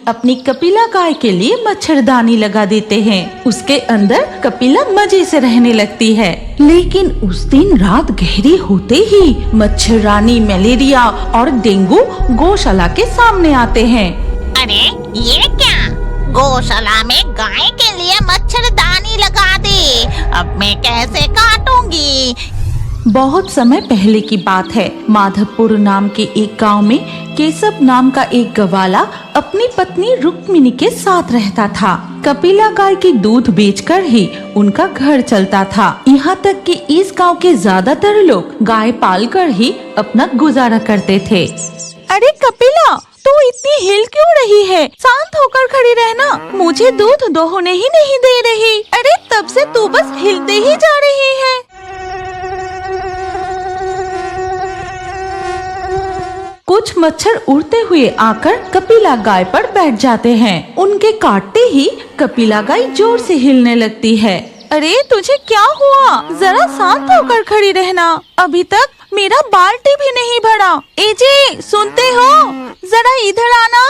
अपनी कपिला गाय के लिए मच्छरदानी लगा देते हैं। उसके अंदर कपिला मजे से रहने लगती है। लेकिन उस दिन रात गहरी होते ही मच्छर रानी मलेरिया और डेंगू गौशाला के सामने आते हैं। अरे ये क्या, गौशाला में गाय के लिए मच्छरदानी लगा दी, अब मैं कैसे काटूंगी। बहुत समय पहले की बात है। माधवपुर नाम के एक गांव में केशव नाम का एक गवाला अपनी पत्नी रुक्मिणी के साथ रहता था। कपिला गाय की दूध बेचकर ही उनका घर चलता था। यहाँ तक कि इस गांव के ज्यादातर लोग गाय पालकर ही अपना गुजारा करते थे। अरे कपिला, तू इतनी हिल क्यों रही है? शांत होकर खड़ी रहना, मुझे दूध दोहने ही नहीं दे रही। अरे तब से तू बस हिलते ही जा रही है। कुछ मच्छर उड़ते हुए आकर कपिला गाय पर बैठ जाते हैं। उनके काटते ही कपिला गाय जोर से हिलने लगती है। अरे तुझे क्या हुआ? जरा शांत होकर खड़ी रहना, अभी तक मेरा बाल्टी भी नहीं भरा। ए जी, सुनते हो? जरा इधर आना।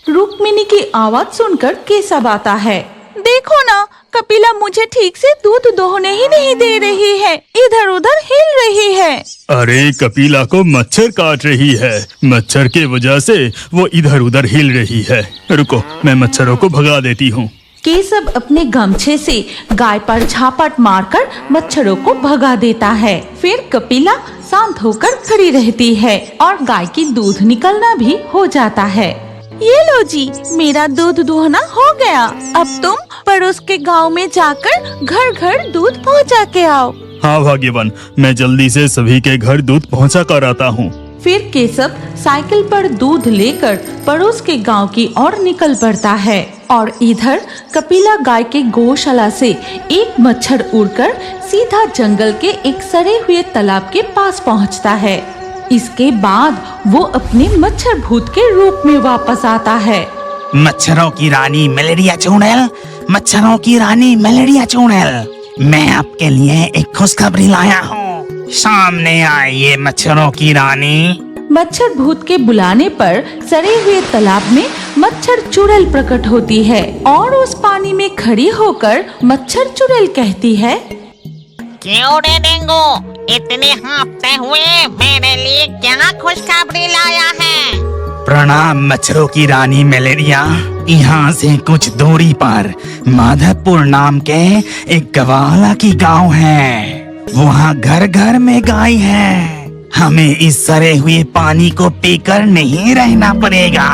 रुक्मिणी की आवाज सुनकर केशव आता है। देखो ना, कपिला मुझे ठीक से दूध दोहने ही नहीं दे रही है, इधर उधर हिल रही है। अरे कपिला को मच्छर काट रही है, मच्छर के वजह से वो इधर उधर हिल रही है। रुको, मैं मच्छरों को भगा देती हूँ। केशव अपने गमछे से गाय पर झापट मारकर मच्छरों को भगा देता है। फिर कपिला शांत होकर खड़ी रहती है और गाय की दूध निकलना भी हो जाता है। ये लो जी, मेरा दूध दोहना हो गया। अब तुम पड़ोस के गांव में जाकर घर घर दूध पहुंचा के आओ। हाँ भाग्यवान, मैं जल्दी से सभी के घर दूध पहुंचा कर आता हूँ। फिर केशव साइकिल पर दूध लेकर पड़ोस के गांव की ओर निकल पड़ता है और इधर कपिला गाय के गौशाला से एक मच्छर उड़कर सीधा जंगल के एक सड़े हुए तालाब के पास पहुंचता है। इसके बाद वो अपने मच्छर भूत के रूप में वापस आता है। मच्छरों की रानी मलेरिया चुड़ैल, मच्छरों की रानी मलेरिया चुड़ैल, मैं आपके लिए एक खुशखबरी लाया हूँ। सामने आइए मच्छरों की रानी। मच्छर भूत के बुलाने पर सड़े हुए तालाब में मच्छर चुड़ैल प्रकट होती है और उस पानी में खड़ी होकर मच्छर चुड़ैल कहती है, क्यों रे डेंगू, इतने हाँफते हुए मेरे लिए क्या खुशखबरी लाया है? प्रणाम मच्छरों की रानी मलेरिया। यहाँ से कुछ दूरी पर माधवपुर नाम के एक गवाला की गांव है। वहाँ घर घर में गाय है। हमें इस सड़े हुए पानी को पीकर नहीं रहना पड़ेगा।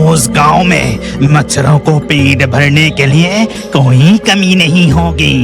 उस गांव में मच्छरों को पेट भरने के लिए कोई कमी नहीं होगी।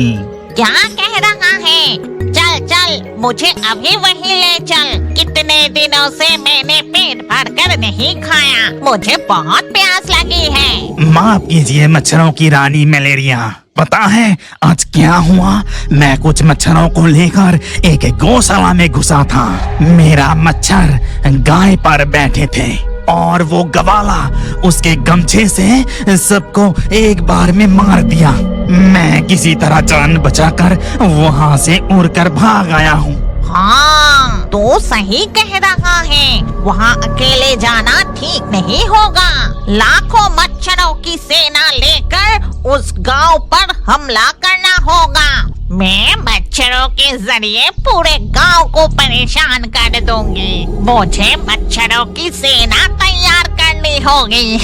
क्या कह रहा है? चल चल, मुझे अभी वहीं ले चल। कितने दिनों से मैंने पेट भरकर नहीं खाया, मुझे बहुत प्यास लगी है। माफ कीजिए मच्छरों की रानी मलेरिया, पता है आज क्या हुआ? मैं कुछ मच्छरों को लेकर एक गौशाला में घुसा था। मेरा मच्छर गाय पर बैठे थे और वो गवाला उसके गमछे से सबको एक बार में मार दिया। मैं किसी तरह जान बचाकर वहाँ से उड़कर भाग आया हूँ। हाँ, तू सही कह रहा है, वहाँ अकेले जाना ठीक नहीं होगा। लाखों मच्छरों की सेना लेकर उस गांव पर हमला करना होगा। मैं मच्छरों के जरिए पूरे गांव को परेशान कर दूंगी। मुझे मच्छरों की सेना तैयार करनी होगी।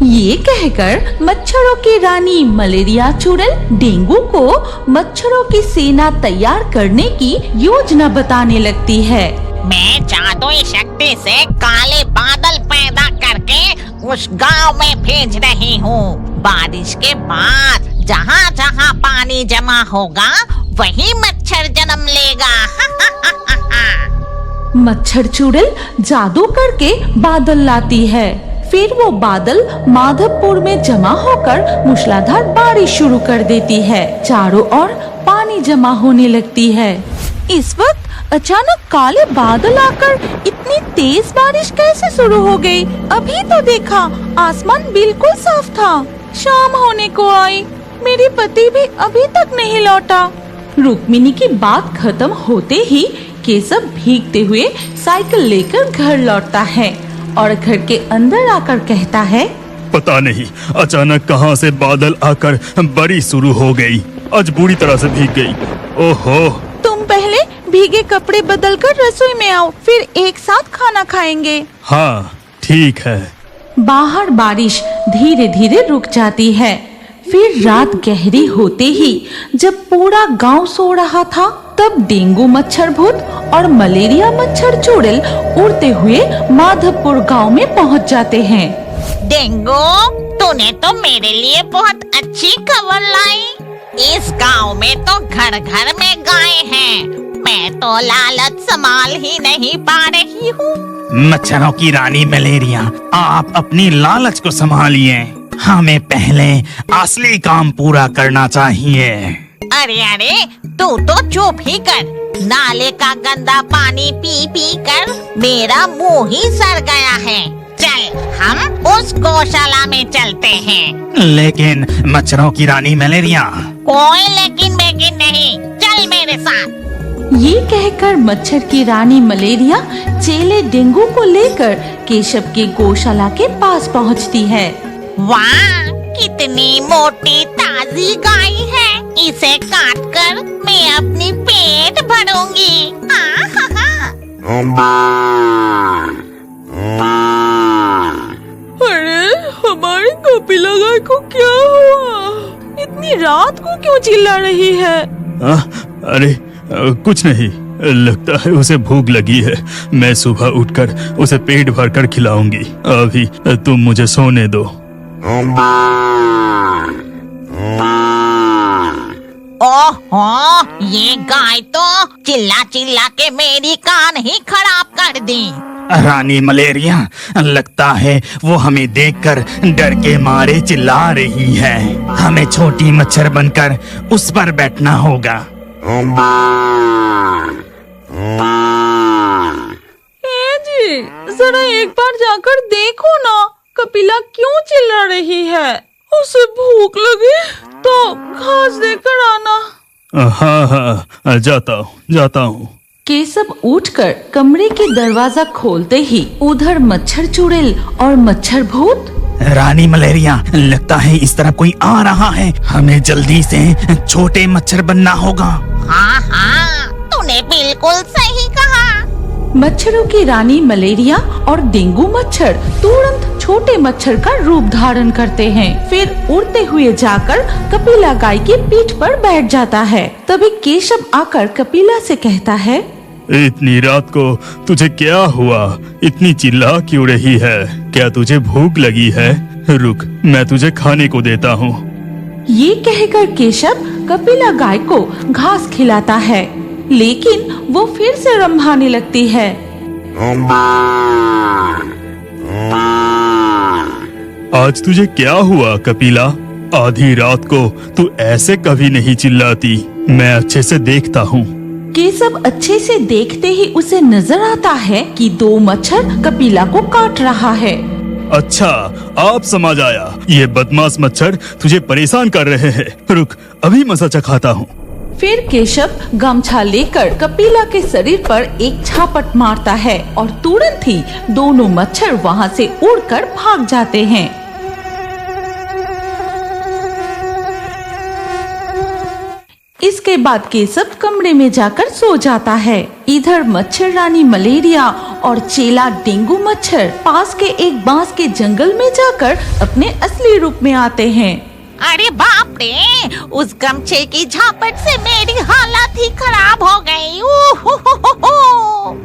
ये कहकर मच्छरों की रानी मलेरिया चुड़ैल डेंगू को मच्छरों की सेना तैयार करने की योजना बताने लगती है। मैं जादुई शक्ति से काले बादल पैदा करके उस गांव में भेज रही हूँ। बारिश के बाद जहाँ जहाँ पानी जमा होगा वही मच्छर जन्म लेगा। मच्छर चुड़ैल जादू करके बादल लाती है। फिर वो बादल माधवपुर में जमा होकर मूसलाधार बारिश शुरू कर देती है। चारों ओर पानी जमा होने लगती है। इस वक्त अचानक काले बादल आकर इतनी तेज बारिश कैसे शुरू हो गई? अभी तो देखा आसमान बिल्कुल साफ था। शाम होने को आई, मेरे पति भी अभी तक नहीं लौटा। रुक्मिणी की बात खत्म होते ही केशव भीगते हुए साइकिल लेकर घर लौटता है और घर के अंदर आकर कहता है, पता नहीं अचानक कहां से बादल आकर बारिश शुरू हो गई। आज बुरी तरह से भीग गई। ओहो। तुम पहले भीगे कपड़े बदलकर रसोई में आओ, फिर एक साथ खाना खाएंगे। हाँ ठीक है। बाहर बारिश धीरे धीरे रुक जाती है। फिर रात गहरी होते ही जब पूरा गांव सो रहा था, तब डेंगू मच्छर भूत और मलेरिया मच्छर चुड़ैल उड़ते हुए माधवपुर गांव में पहुंच जाते हैं। डेंगू, तूने तो मेरे लिए बहुत अच्छी खबर लाई। इस गांव में तो घर घर में गाय हैं। मैं तो लालच संभाल ही नहीं पा रही हूँ। मच्छरों की रानी मलेरिया, आप अपनी लालच को संभालिए। हमें पहले असली काम पूरा करना चाहिए। अरे अरे, तू तो चुप ही कर। नाले का गंदा पानी पी पी कर मेरा मुंह ही सड़ गया है। चल हम उस गौशाला में चलते हैं। लेकिन मच्छरों की रानी मलेरिया। कोई लेकिन बेकिन नहीं, चल मेरे साथ। ये कहकर मच्छर की रानी मलेरिया चेले डेंगू को लेकर केशव के गौशाला के पास पहुंचती है। वाह, कितनी मोटी ताजी गाय है। इसे काटकर मैं अपनी पेट भरूंगी। अरे हमारी कपिला गाय को क्या हुआ? इतनी रात को क्यों चिल्ला रही है? अरे कुछ नहीं, लगता है उसे भूख लगी है। मैं सुबह उठकर उसे पेट भरकर खिलाऊंगी। अभी तुम मुझे सोने दो। ओहो, ये गाय तो चिल्ला चिल्ला के मेरी कान ही खराब कर दी। रानी मलेरिया, लगता है वो हमें देखकर डर के मारे चिल्ला रही है। हमें छोटी मच्छर बनकर उस पर बैठना होगा। जी, जरा एक बार जाकर देखो ना, कपिला क्यों चिल्ला रही है? उसे भूख लगी तो घास देकर आना। हाँ, जाता हूँ। केशव उठकर कमरे के दरवाजा खोलते ही उधर मच्छर चुड़ैल और मच्छर भूत। रानी मलेरिया, लगता है इस तरफ कोई आ रहा है। हमें जल्दी से छोटे मच्छर बनना होगा। हाँ हाँ, तूने बिल्कुल सही कहा। मच्छरों की रानी मलेरिया और डेंगू मच्छर तुरंत छोटे मच्छर का रूप धारण करते हैं। फिर उड़ते हुए जाकर कपिला गाय की पीठ पर बैठ जाता है। तभी केशव आकर कपिला से कहता है, इतनी रात को तुझे क्या हुआ? इतनी चिल्ला क्यों रही है? क्या तुझे भूख लगी है? रुक, मैं तुझे खाने को देता हूँ। ये कहकर केशव कपिला गाय को घास खिलाता है, लेकिन वो फिर से रंभाने लगती है। आज तुझे क्या हुआ कपिला? आधी रात को तू ऐसे कभी नहीं चिल्लाती। मैं अच्छे से देखता हूँ। केशव अच्छे से देखते ही उसे नजर आता है कि दो मच्छर कपिला को काट रहा है। अच्छा, आप समझ आया। ये बदमाश मच्छर तुझे परेशान कर रहे हैं। रुक, अभी मजा चखाता हूँ। फिर केशव गमछा लेकर कपिला के शरीर पर एक छापट मारता है और तुरंत ही दोनों मच्छर वहाँ से उड़कर भाग जाते हैं। इसके बाद केशव कमरे में जाकर सो जाता है। इधर मच्छर रानी मलेरिया और चेला डेंगू मच्छर पास के एक बांस के जंगल में जाकर अपने असली रूप में आते हैं। अरे बाप रे, उस गमछे की झापट से मेरी हालत ही खराब हो गई।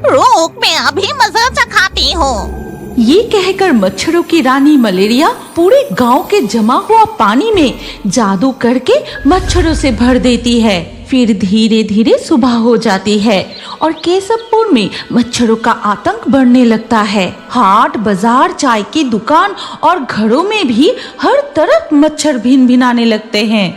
रुक, मैं अभी मजा चखाती हूँ। ये कहकर मच्छरों की रानी मलेरिया पूरे गांव के जमा हुआ पानी में जादू करके मच्छरों से भर देती है। फिर धीरे धीरे सुबह हो जाती है और केशवपुर में मच्छरों का आतंक बढ़ने लगता है। हाट, बाजार, चाय की दुकान और घरों में भी हर तरफ मच्छर भिन भिनाने लगते हैं।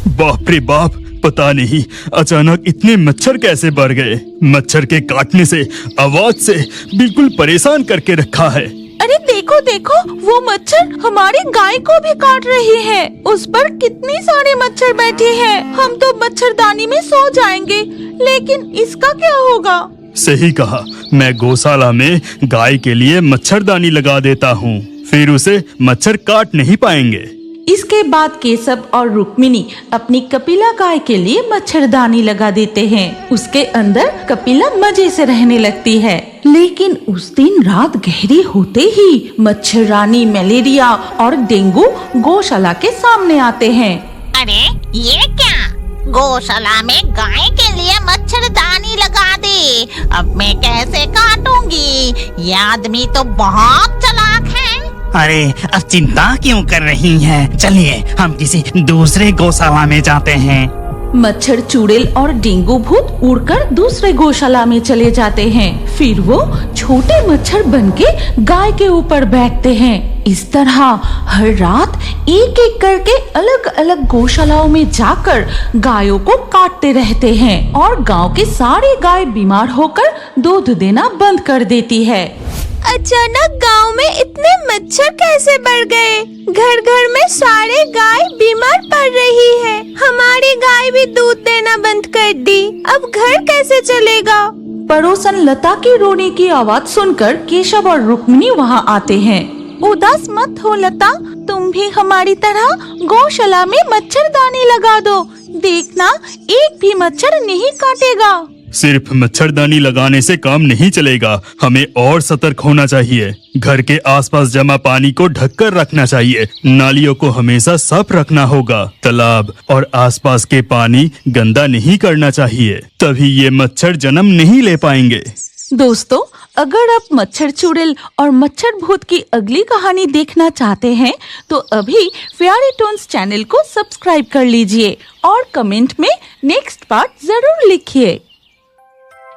बाप रे बाप, पता नहीं अचानक इतने मच्छर कैसे बढ़ गए। मच्छर के काटने से, आवाज से बिल्कुल परेशान करके रखा है। अरे देखो देखो, वो मच्छर हमारी गाय को भी काट रही है। उस पर कितनी सारे मच्छर बैठे हैं। हम तो मच्छरदानी में सो जाएंगे, लेकिन इसका क्या होगा? सही कहा, मैं गौशाला में गाय के लिए मच्छरदानी लगा देता हूँ, फिर उसे मच्छर काट नहीं पाएंगे। इसके बाद केशव और रुक्मिणी अपनी कपिला गाय के लिए मच्छरदानी लगा देते हैं। उसके अंदर कपिला मजे से रहने लगती है। लेकिन उस दिन रात गहरी होते ही मच्छररानी, मलेरिया और डेंगू गौशाला के सामने आते हैं। अरे ये क्या? गौशाला में गाय के लिए मच्छरदानी लगा दी। अब मैं कैसे काटूंगी? ये आदमी तो बहुत चालाक है। अरे अब चिंता क्यों कर रही हैं? चलिए हम किसी दूसरे गौशाला में जाते हैं। मच्छर, चुड़ैल और डेंगू भूत उड़कर दूसरे गौशाला में चले जाते हैं। फिर वो छोटे मच्छर बनके गाय के ऊपर बैठते हैं। इस तरह हर रात एक एक करके अलग अलग गौशालाओं में जाकर गायों को काटते रहते हैं और गांव के सारे गाय बीमार होकर दूध देना बंद कर देती है। अचानक गांव में इतने मच्छर कैसे बढ़ गए? घर घर में सारे गाय बीमार पड़ रही है। हमारी गाय भी दूध देना बंद कर दी। अब घर कैसे चलेगा? पड़ोसन लता की रोने की आवाज सुनकर केशव और रुक्मिणी वहाँ आते हैं। उदास मत हो लता, तुम भी हमारी तरह गौशाला में मच्छरदानी लगा दो। देखना, एक भी मच्छर नहीं काटेगा। सिर्फ मच्छरदानी लगाने से काम नहीं चलेगा, हमें और सतर्क होना चाहिए। घर के आसपास जमा पानी को ढककर रखना चाहिए। नालियों को हमेशा साफ रखना होगा। तालाब और आसपास के पानी गंदा नहीं करना चाहिए, तभी ये मच्छर जन्म नहीं ले पाएंगे। दोस्तों, अगर आप मच्छर, चुड़ैल और मच्छर भूत की अगली कहानी देखना चाहते हैं तो अभी फेयरी टोन्स चैनल को सब्सक्राइब कर लीजिए और कमेंट में नेक्स्ट पार्ट जरूर लिखिए।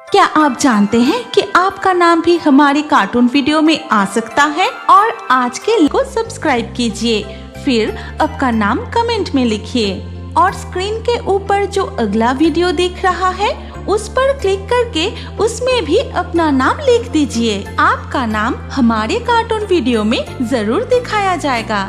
क्या आप जानते हैं कि आपका नाम भी हमारे कार्टून वीडियो में आ सकता है? और आज के लिंक को सब्सक्राइब कीजिए, फिर आपका नाम कमेंट में लिखिए और स्क्रीन के ऊपर जो अगला वीडियो दिख रहा है उस पर क्लिक करके उसमें भी अपना नाम लिख दीजिए। आपका नाम हमारे कार्टून वीडियो में जरूर दिखाया जाएगा।